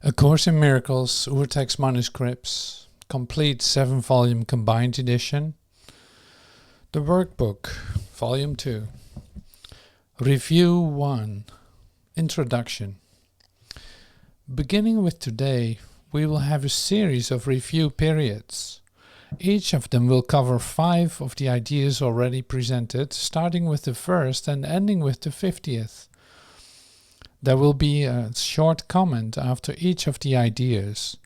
A Course in Miracles, Urtext Manuscripts, complete 7-volume combined edition. The Workbook, Volume 2. Review 1. Introduction. Beginning with today, we will have a series of review periods. Each of them will cover 5 of the ideas already presented, starting with the first and ending with the 50th. There will be a short comment after each of the ideas,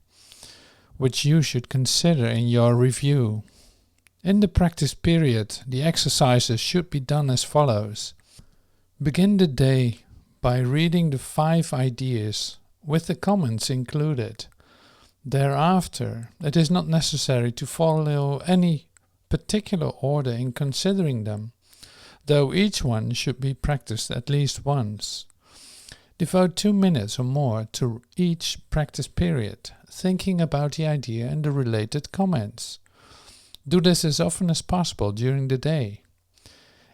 which you should consider in your review. In the practice period, the exercises should be done as follows. Begin the day by reading the 5 ideas, with the comments included. Thereafter, it is not necessary to follow any particular order in considering them, though each one should be practiced at least once. Devote 2 minutes or more to each practice period, thinking about the idea and the related comments. Do this as often as possible during the day.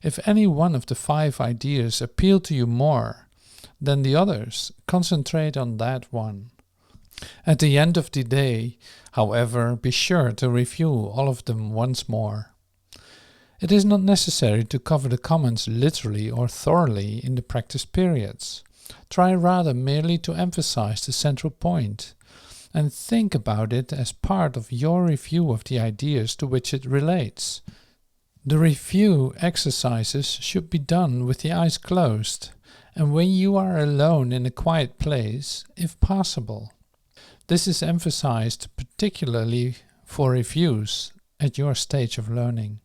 If any one of the 5 ideas appeal to you more than the others, concentrate on that one. At the end of the day, however, be sure to review all of them once more. It is not necessary to cover the comments literally or thoroughly in the practice periods. Try rather merely to emphasize the central point, and think about it as part of your review of the ideas to which it relates. The review exercises should be done with the eyes closed, and when you are alone in a quiet place, if possible. This is emphasized particularly for reviews at your stage of learning.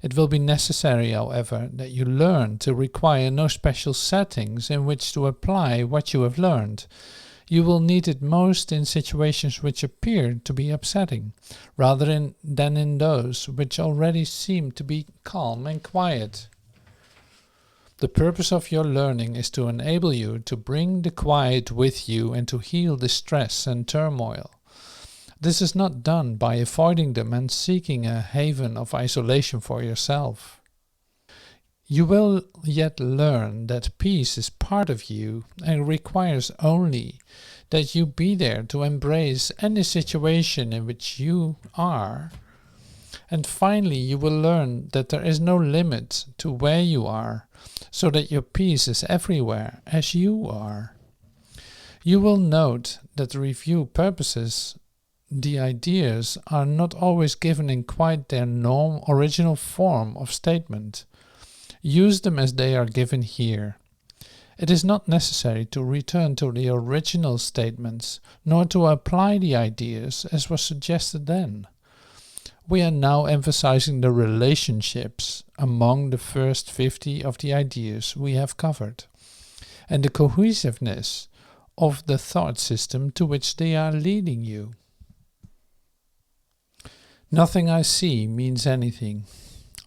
It will be necessary, however, that you learn to require no special settings in which to apply what you have learned. You will need it most in situations which appear to be upsetting, rather than in those which already seem to be calm and quiet. The purpose of your learning is to enable you to bring the quiet with you and to heal the stress and turmoil. This is not done by avoiding them and seeking a haven of isolation for yourself. You will yet learn that peace is part of you and requires only that you be there to embrace any situation in which you are. And finally, you will learn that there is no limit to where you are, so that your peace is everywhere as you are. You will note that the review purposes, the ideas, are not always given in quite their original form of statement. Use them as they are given here. It is not necessary to return to the original statements, nor to apply the ideas as was suggested then. We are now emphasizing the relationships among the first 50 of the ideas we have covered, and the cohesiveness of the thought system to which they are leading you. Nothing I see means anything.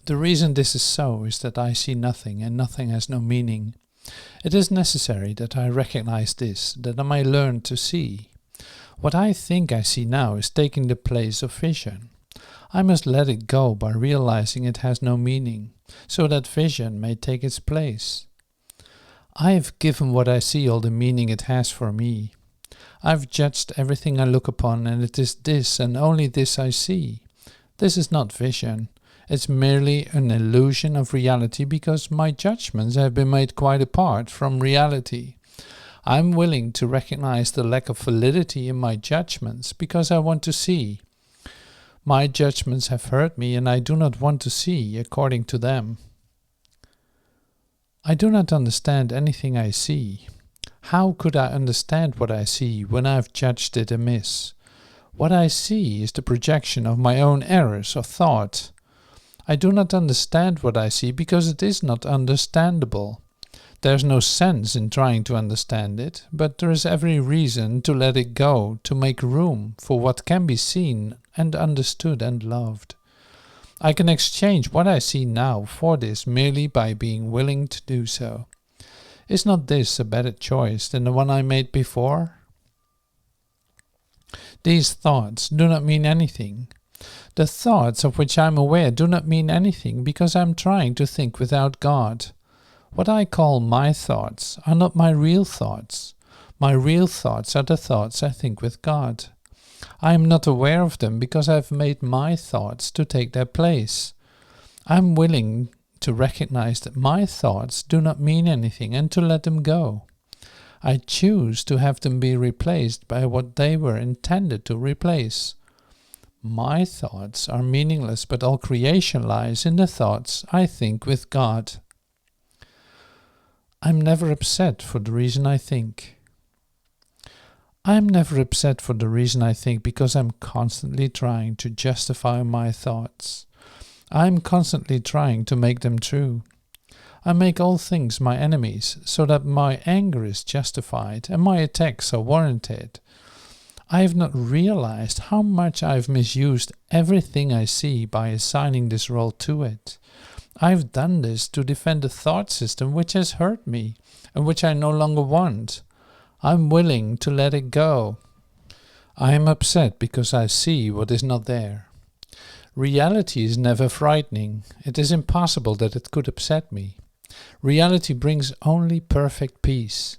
The reason this is so is that I see nothing, and nothing has no meaning. It is necessary that I recognize this, that I may learn to see. What I think I see now is taking the place of vision. I must let it go by realizing it has no meaning, so that vision may take its place. I have given what I see all the meaning it has for me. I have judged everything I look upon, and it is this and only this I see. This is not vision. It's merely an illusion of reality because my judgments have been made quite apart from reality. I'm willing to recognize the lack of validity in my judgments because I want to see. My judgments have hurt me and I do not want to see according to them. I do not understand anything I see. How could I understand what I see when I have judged it amiss? What I see is the projection of my own errors of thought. I do not understand what I see because it is not understandable. There is no sense in trying to understand it, but there is every reason to let it go, to make room for what can be seen and understood and loved. I can exchange what I see now for this merely by being willing to do so. Is not this a better choice than the one I made before? These thoughts do not mean anything. The thoughts of which I am aware do not mean anything because I am trying to think without God. What I call my thoughts are not my real thoughts. My real thoughts are the thoughts I think with God. I am not aware of them because I have made my thoughts to take their place. I am willing to recognize that my thoughts do not mean anything and to let them go. I choose to have them be replaced by what they were intended to replace. My thoughts are meaningless, but all creation lies in the thoughts I think with God. I'm never upset for the reason I think. I'm never upset for the reason I think because I'm constantly trying to justify my thoughts. I'm constantly trying to make them true. I make all things my enemies so that my anger is justified and my attacks are warranted. I have not realized how much I have misused everything I see by assigning this role to it. I have done this to defend a thought system which has hurt me and which I no longer want. I am willing to let it go. I am upset because I see what is not there. Reality is never frightening. It is impossible that it could upset me. Reality brings only perfect peace.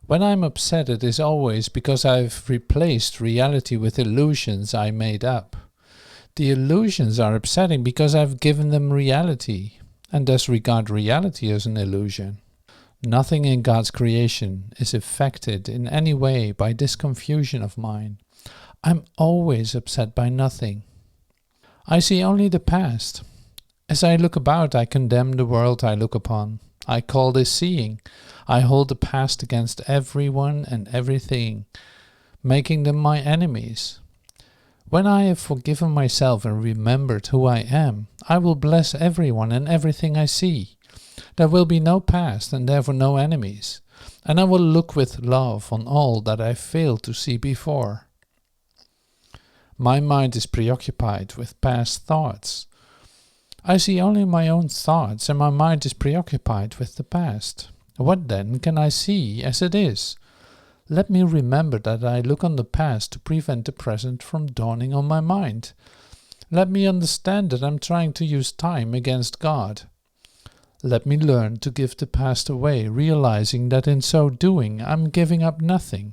When I am upset, it is always because I have replaced reality with illusions I made up. The illusions are upsetting because I have given them reality, and thus regard reality as an illusion. Nothing in God's creation is affected in any way by this confusion of mine. I am always upset by nothing. I see only the past. As I look about, I condemn the world I look upon. I call this seeing. I hold the past against everyone and everything, making them my enemies. When I have forgiven myself and remembered who I am, I will bless everyone and everything I see. There will be no past and therefore no enemies, and I will look with love on all that I failed to see before. My mind is preoccupied with past thoughts. I see only my own thoughts, and my mind is preoccupied with the past. What then can I see as it is? Let me remember that I look on the past to prevent the present from dawning on my mind. Let me understand that I am trying to use time against God. Let me learn to give the past away, realizing that in so doing I am giving up nothing.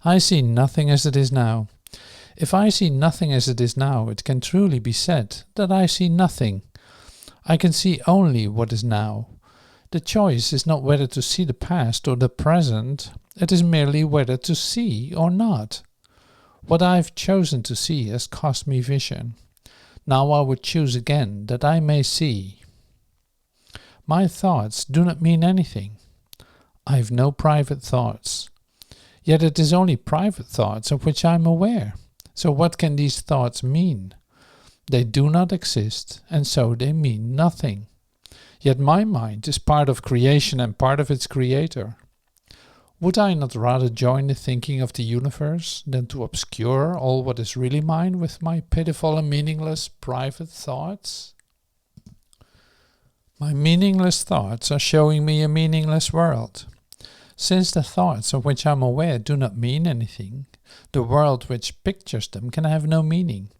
I see nothing as it is now. If I see nothing as it is now, it can truly be said that I see nothing. I can see only what is now. The choice is not whether to see the past or the present, it is merely whether to see or not. What I have chosen to see has cost me vision. Now I would choose again that I may see. My thoughts do not mean anything. I have no private thoughts. Yet it is only private thoughts of which I am aware. So what can these thoughts mean? They do not exist, and so they mean nothing. Yet my mind is part of creation and part of its creator. Would I not rather join the thinking of the universe than to obscure all what is really mine with my pitiful and meaningless private thoughts? My meaningless thoughts are showing me a meaningless world. Since the thoughts of which I am aware do not mean anything, the world which pictures them can have no meaning.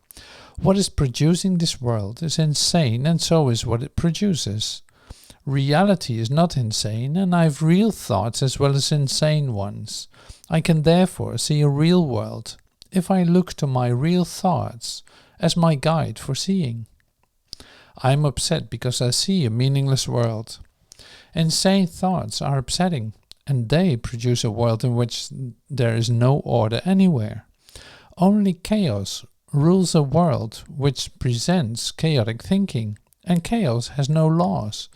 What is producing this world is insane, and so is what it produces. Reality is not insane, and I have real thoughts as well as insane ones. I can therefore see a real world, if I look to my real thoughts as my guide for seeing. I am upset because I see a meaningless world. Insane thoughts are upsetting, and they produce a world in which there is no order anywhere. Only chaos rules a world which presents chaotic thinking, and chaos has no laws.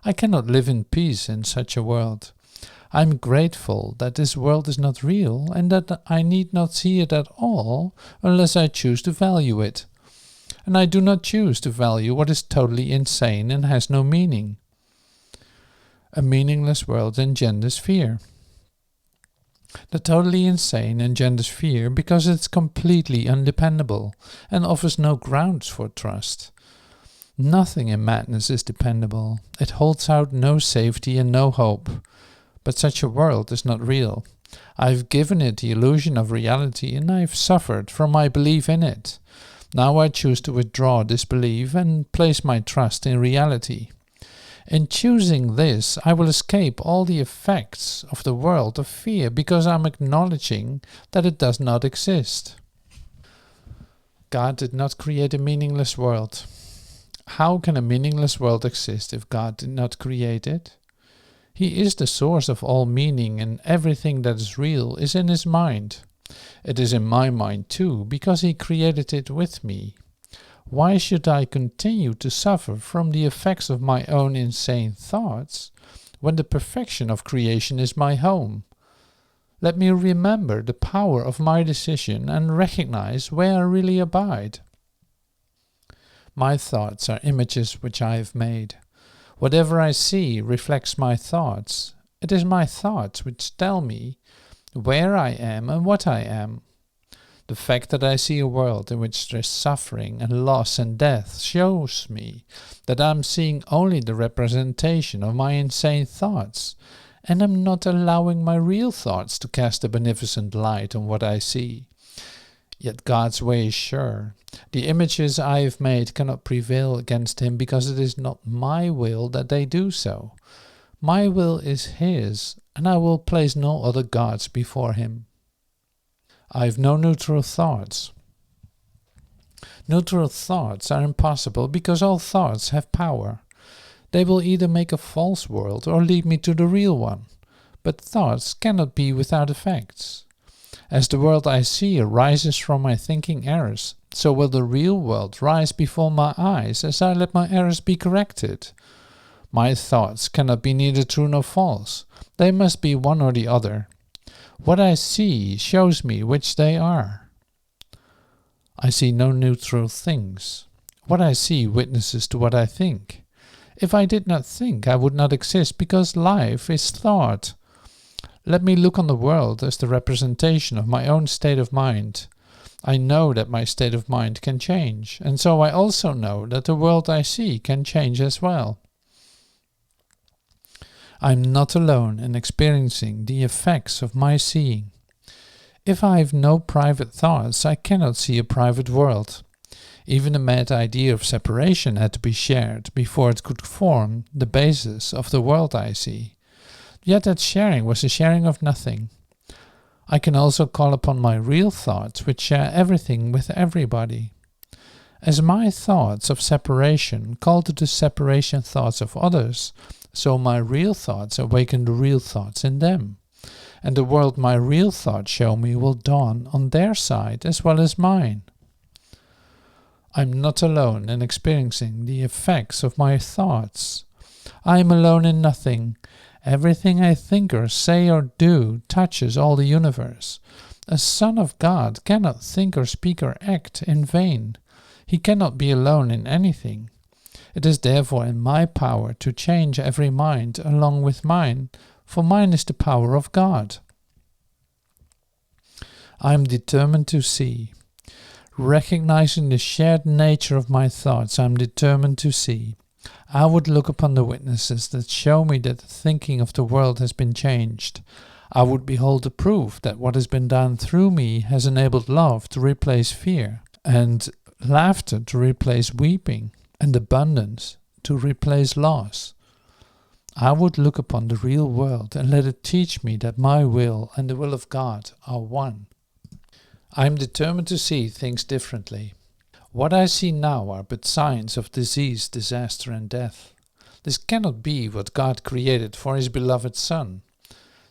I cannot live in peace in such a world. I am grateful that this world is not real, and that I need not see it at all unless I choose to value it. And I do not choose to value what is totally insane and has no meaning. A meaningless world engenders fear. The totally insane engenders fear because it is completely undependable and offers no grounds for trust. Nothing in madness is dependable. It holds out no safety and no hope. But such a world is not real. I have given it the illusion of reality, and I have suffered from my belief in it. Now I choose to withdraw this belief and place my trust in reality. In choosing this, I will escape all the effects of the world of fear because I'm acknowledging that it does not exist. God did not create a meaningless world. How can a meaningless world exist if God did not create it? He is the source of all meaning, and everything that is real is in his mind. It is in my mind too, because he created it with me. Why should I continue to suffer from the effects of my own insane thoughts, when the perfection of creation is my home? Let me remember the power of my decision and recognize where I really abide. My thoughts are images which I have made. Whatever I see reflects my thoughts. It is my thoughts which tell me where I am and what I am. The fact that I see a world in which there is suffering and loss and death shows me that I am seeing only the representation of my insane thoughts, and am not allowing my real thoughts to cast a beneficent light on what I see. Yet God's way is sure. The images I have made cannot prevail against him, because it is not my will that they do so. My will is his, and I will place no other gods before him. I have no neutral thoughts. Neutral thoughts are impossible because all thoughts have power. They will either make a false world or lead me to the real one. But thoughts cannot be without effects. As the world I see arises from my thinking errors, so will the real world rise before my eyes as I let my errors be corrected. My thoughts cannot be neither true nor false. They must be one or the other. What I see shows me which they are. I see no neutral things. What I see witnesses to what I think. If I did not think, I would not exist, because life is thought. Let me look on the world as the representation of my own state of mind. I know that my state of mind can change, and so I also know that the world I see can change as well. I am not alone in experiencing the effects of my seeing. If I have no private thoughts, I cannot see a private world. Even the mad idea of separation had to be shared before it could form the basis of the world I see. Yet that sharing was a sharing of nothing. I can also call upon my real thoughts, which share everything with everybody. As my thoughts of separation call to the separation thoughts of others, so my real thoughts awaken the real thoughts in them. And the world my real thoughts show me will dawn on their side as well as mine. I am not alone in experiencing the effects of my thoughts. I am alone in nothing. Everything I think or say or do touches all the universe. A son of God cannot think or speak or act in vain. He cannot be alone in anything. It is therefore in my power to change every mind along with mine, for mine is the power of God. I am determined to see. Recognizing the shared nature of my thoughts, I am determined to see. I would look upon the witnesses that show me that the thinking of the world has been changed. I would behold the proof that what has been done through me has enabled love to replace fear, and laughter to replace weeping, and abundance to replace loss. I would look upon the real world and let it teach me that my will and the will of God are one. I am determined to see things differently. What I see now are but signs of disease, disaster, and death. This cannot be what God created for his beloved Son.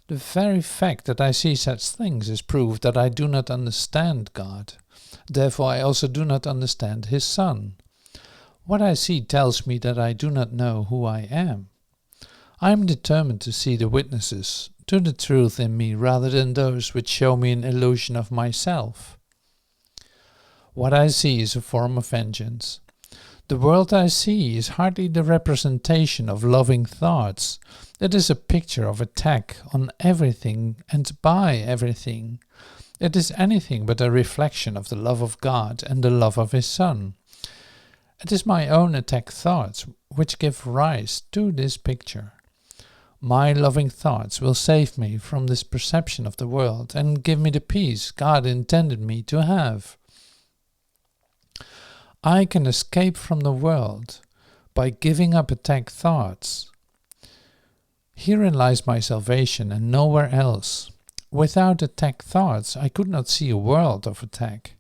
The very fact that I see such things is proof that I do not understand God. Therefore I also do not understand his Son. What I see tells me that I do not know who I am. I am determined to see the witnesses to the truth in me rather than those which show me an illusion of myself. What I see is a form of vengeance. The world I see is hardly the representation of loving thoughts. It is a picture of attack on everything and by everything. It is anything but a reflection of the love of God and the love of his Son. It is my own attack thoughts which give rise to this picture. My loving thoughts will save me from this perception of the world and give me the peace God intended me to have. I can escape from the world, by giving up attack thoughts. Herein lies my salvation and nowhere else. Without attack thoughts, I could not see a world of attack.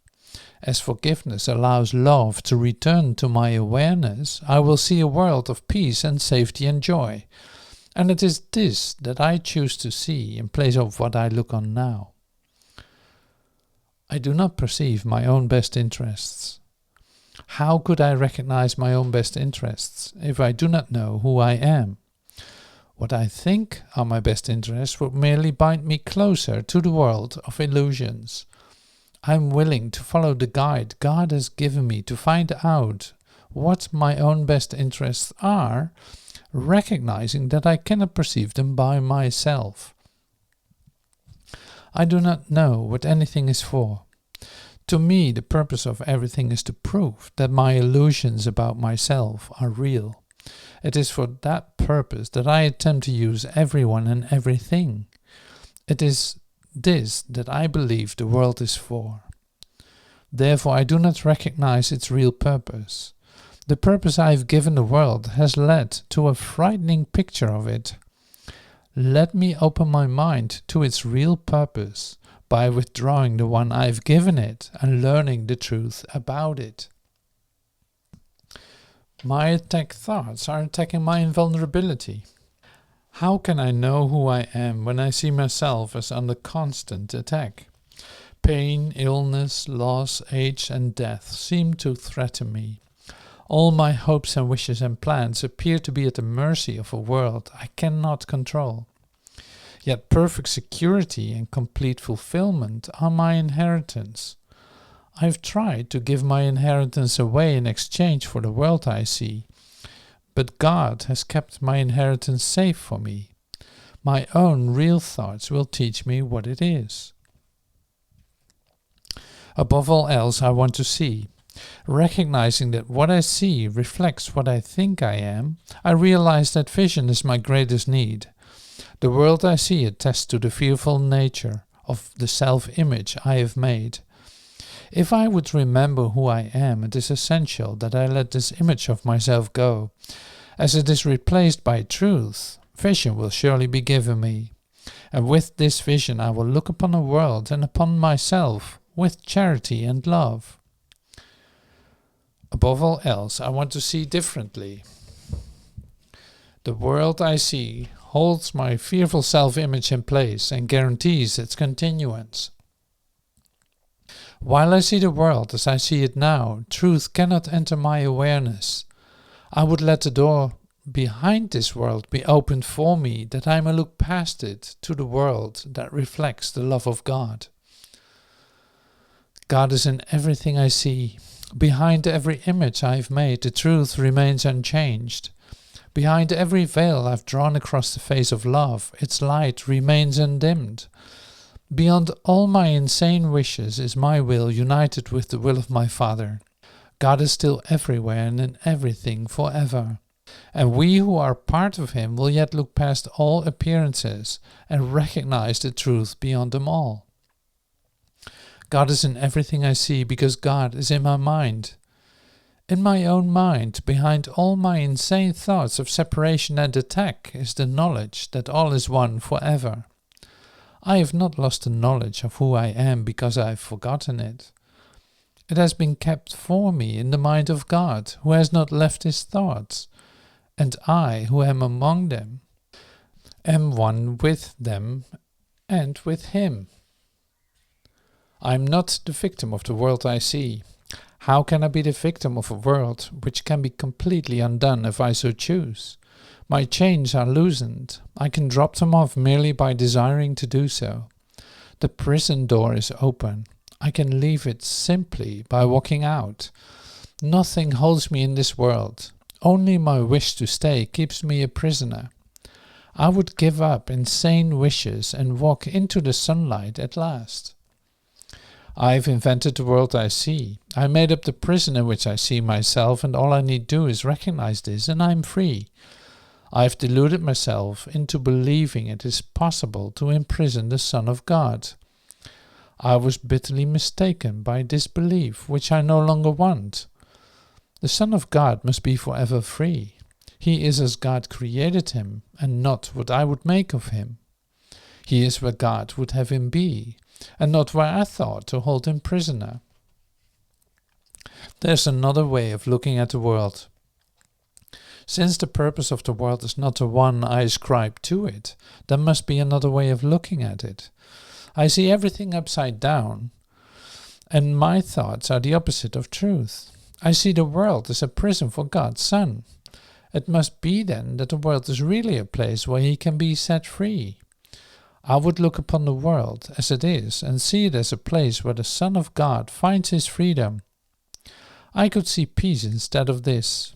As forgiveness allows love to return to my awareness, I will see a world of peace and safety and joy. And it is this that I choose to see in place of what I look on now. I do not perceive my own best interests. How could I recognize my own best interests if I do not know who I am? What I think are my best interests would merely bind me closer to the world of illusions. I am willing to follow the guide God has given me to find out what my own best interests are, recognizing that I cannot perceive them by myself. I do not know what anything is for. To me, the purpose of everything is to prove that my illusions about myself are real. It is for that purpose that I attempt to use everyone and everything. It is this that I believe the world is for. Therefore, I do not recognize its real purpose. The purpose I have given the world has led to a frightening picture of it. Let me open my mind to its real purpose by withdrawing the one I have given it and learning the truth about it. My attack thoughts are attacking my invulnerability. How can I know who I am when I see myself as under constant attack? Pain, illness, loss, age and death seem to threaten me. All my hopes and wishes and plans appear to be at the mercy of a world I cannot control. Yet perfect security and complete fulfillment are my inheritance. I have tried to give my inheritance away in exchange for the world I see, but God has kept my inheritance safe for me. My own real thoughts will teach me what it is. Above all else, I want to see. Recognizing that what I see reflects what I think I am, I realize that vision is my greatest need. The world I see attests to the fearful nature of the self-image I have made. If I would remember who I am, it is essential that I let this image of myself go. As it is replaced by truth, vision will surely be given me. And with this vision I will look upon the world and upon myself with charity and love. Above all else, I want to see differently. The world I see holds my fearful self-image in place and guarantees its continuance. While I see the world as I see it now, truth cannot enter my awareness. I would let the door behind this world be opened for me, that I may look past it to the world that reflects the love of God. God is in everything I see. Behind every image I have made, the truth remains unchanged. Behind every veil I've drawn across the face of love, its light remains undimmed. Beyond all my insane wishes is my will united with the will of my Father. God is still everywhere and in everything forever. And we who are part of Him will yet look past all appearances and recognize the truth beyond them all. God is in everything I see because God is in my mind. In my own mind, behind all my insane thoughts of separation and attack, is the knowledge that all is one forever. I have not lost the knowledge of who I am because I have forgotten it. It has been kept for me in the mind of God, who has not left His thoughts, and I, who am among them, am one with them and with Him. I am not the victim of the world I see. How can I be the victim of a world which can be completely undone if I so choose? My chains are loosened. I can drop them off merely by desiring to do so. The prison door is open. I can leave it simply by walking out. Nothing holds me in this world. Only my wish to stay keeps me a prisoner. I would give up insane wishes and walk into the sunlight at last. I have invented the world I see. I made up the prison in which I see myself, and all I need do is recognize this, and I am free. I have deluded myself into believing it is possible to imprison the Son of God. I was bitterly mistaken by this belief, which I no longer want. The Son of God must be forever free. He is as God created him, and not what I would make of him. He is where God would have him be, and not where I thought to hold him prisoner. There's another way of looking at the world. Since the purpose of the world is not the one I ascribe to it, there must be another way of looking at it. I see everything upside down, and my thoughts are the opposite of truth. I see the world as a prison for God's Son. It must be then that the world is really a place where he can be set free. I would look upon the world as it is and see it as a place where the Son of God finds his freedom. I could see peace instead of this.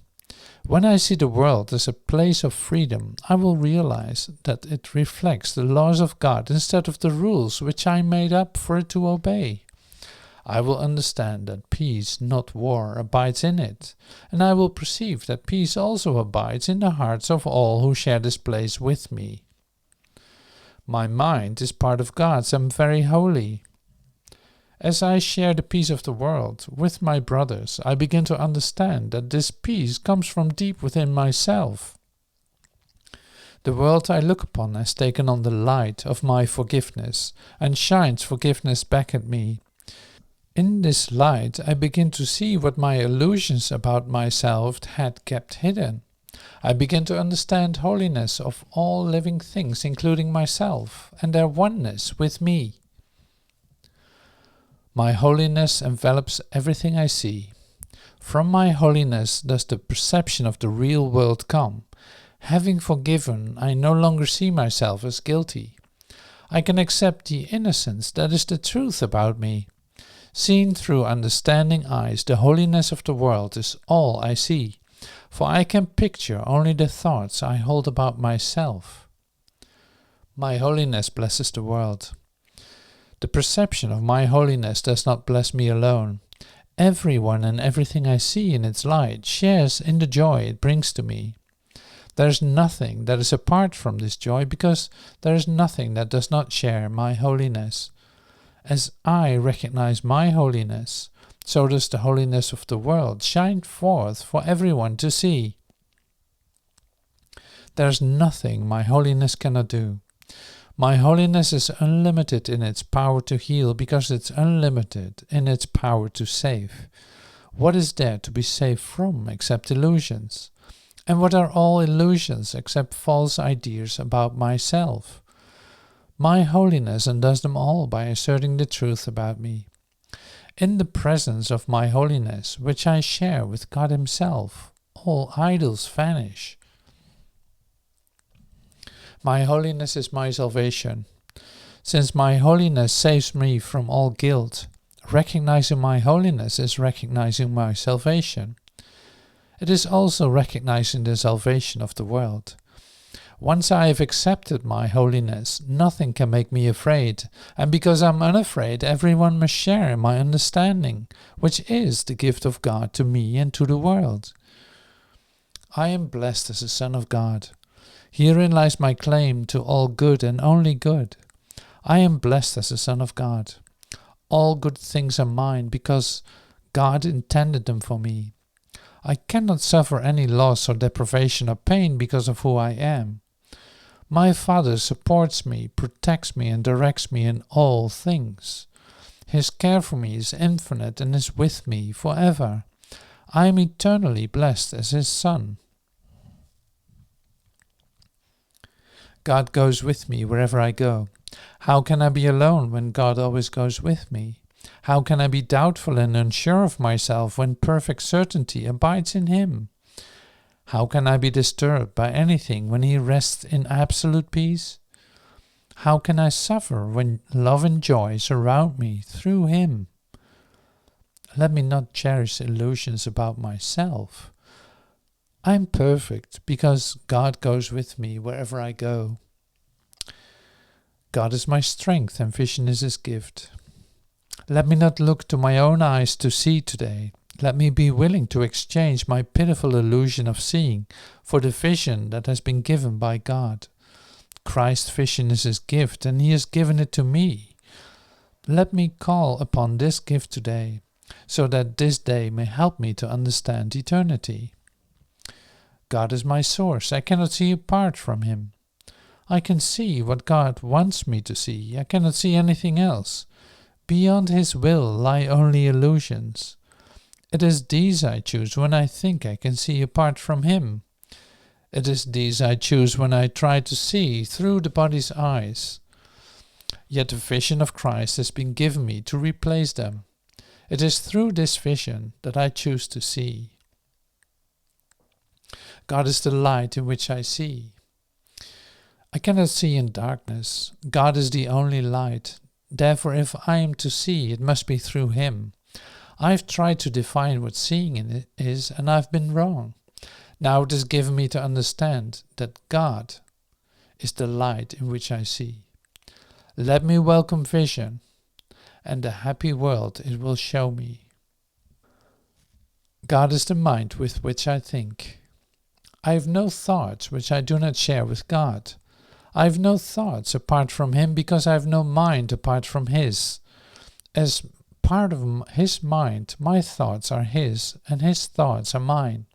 When I see the world as a place of freedom, I will realize that it reflects the laws of God instead of the rules which I made up for it to obey. I will understand that peace, not war, abides in it, and I will perceive that peace also abides in the hearts of all who share this place with me. My mind is part of God's and very holy. As I share the peace of the world with my brothers, I begin to understand that this peace comes from deep within myself. The world I look upon has taken on the light of my forgiveness and shines forgiveness back at me. In this light I begin to see what my illusions about myself had kept hidden. I begin to understand holiness of all living things, including myself, and their oneness with me. My holiness envelops everything I see. From my holiness does the perception of the real world come. Having forgiven, I no longer see myself as guilty. I can accept the innocence that is the truth about me. Seen through understanding eyes, the holiness of the world is all I see, for I can picture only the thoughts I hold about myself. My holiness blesses the world. The perception of my holiness does not bless me alone. Everyone and everything I see in its light shares in the joy it brings to me. There is nothing that is apart from this joy, because there is nothing that does not share my holiness. As I recognize my holiness, so does the holiness of the world shine forth for everyone to see. There is nothing my holiness cannot do. My holiness is unlimited in its power to heal, because it's unlimited in its power to save. What is there to be saved from except illusions? And what are all illusions except false ideas about myself? My holiness undoes them all by asserting the truth about me. In the presence of my holiness, which I share with God himself, all idols vanish. My holiness is my salvation. Since my holiness saves me from all guilt, recognizing my holiness is recognizing my salvation. It is also recognizing the salvation of the world. Once I have accepted my holiness, nothing can make me afraid, and because I am unafraid, everyone must share in my understanding, which is the gift of God to me and to the world. I am blessed as a son of God. Herein lies my claim to all good and only good. I am blessed as a son of God. All good things are mine because God intended them for me. I cannot suffer any loss or deprivation or pain because of who I am. My Father supports me, protects me, and directs me in all things. His care for me is infinite and is with me forever. I am eternally blessed as his son. God goes with me wherever I go. How can I be alone when God always goes with me? How can I be doubtful and unsure of myself when perfect certainty abides in him? How can I be disturbed by anything when he rests in absolute peace? How can I suffer when love and joy surround me through him? Let me not cherish illusions about myself. I am perfect because God goes with me wherever I go. God is my strength and vision is his gift. Let me not look to my own eyes to see today. Let me be willing to exchange my pitiful illusion of seeing for the vision that has been given by God. Christ's vision is his gift, and he has given it to me. Let me call upon this gift today, so that this day may help me to understand eternity. God is my source. I cannot see apart from him. I can see what God wants me to see. I cannot see anything else. Beyond his will lie only illusions. It is these I choose when I think I can see apart from him. It is these I choose when I try to see through the body's eyes. Yet the vision of Christ has been given me to replace them. It is through this vision that I choose to see. God is the light in which I see. I cannot see in darkness. God is the only light. Therefore, if I am to see, it must be through him. I have tried to define what seeing is, and I have been wrong. Now it is given me to understand that God is the light in which I see. Let me welcome vision, and the happy world it will show me. God is the mind with which I think. I have no thoughts which I do not share with God. I have no thoughts apart from him because I have no mind apart from his. As part of his mind, my thoughts are his, and his thoughts are mine.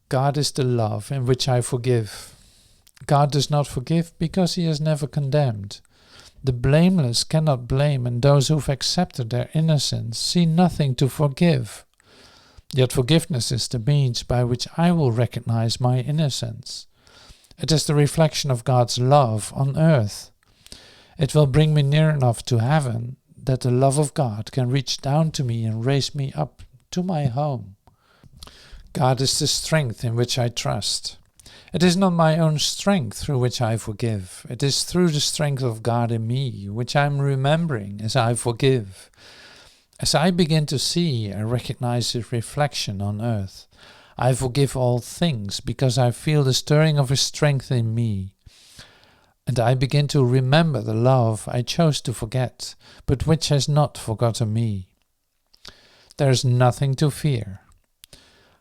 God is the love in which I forgive. God does not forgive because he has never condemned. The blameless cannot blame, and those who have accepted their innocence see nothing to forgive. Yet forgiveness is the means by which I will recognize my innocence. It is the reflection of God's love on earth. It will bring me near enough to heaven that the love of God can reach down to me and raise me up to my home. God is the strength in which I trust. It is not my own strength through which I forgive. It is through the strength of God in me, which I am remembering as I forgive. As I begin to see, I recognize his reflection on earth. I forgive all things because I feel the stirring of his strength in me. And I begin to remember the love I chose to forget, but which has not forgotten me. There is nothing to fear.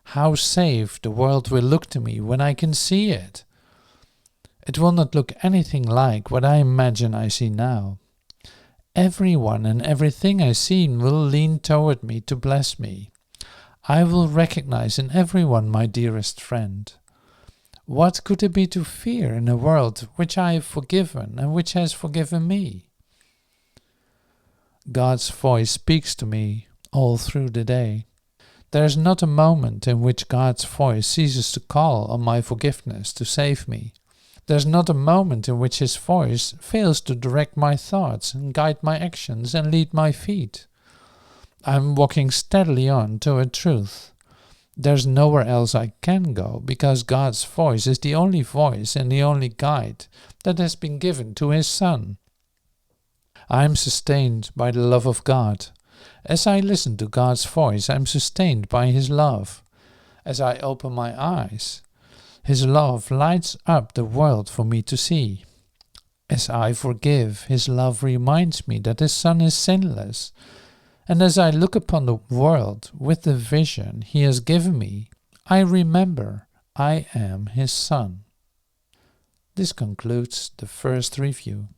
How safe the world will look to me when I can see it. It will not look anything like what I imagine I see now. Everyone and everything I see will lean toward me to bless me. I will recognize in everyone my dearest friend. What could there be to fear in a world which I have forgiven and which has forgiven me? God's voice speaks to me all through the day. There is not a moment in which God's voice ceases to call on my forgiveness to save me. There is not a moment in which his voice fails to direct my thoughts and guide my actions and lead my feet. I am walking steadily on toward truth. There's nowhere else I can go, because God's voice is the only voice and the only guide that has been given to his Son. I am sustained by the love of God. As I listen to God's voice, I am sustained by his love. As I open my eyes, his love lights up the world for me to see. As I forgive, his love reminds me that his Son is sinless. And as I look upon the world with the vision he has given me, I remember I am his son. This concludes the first review.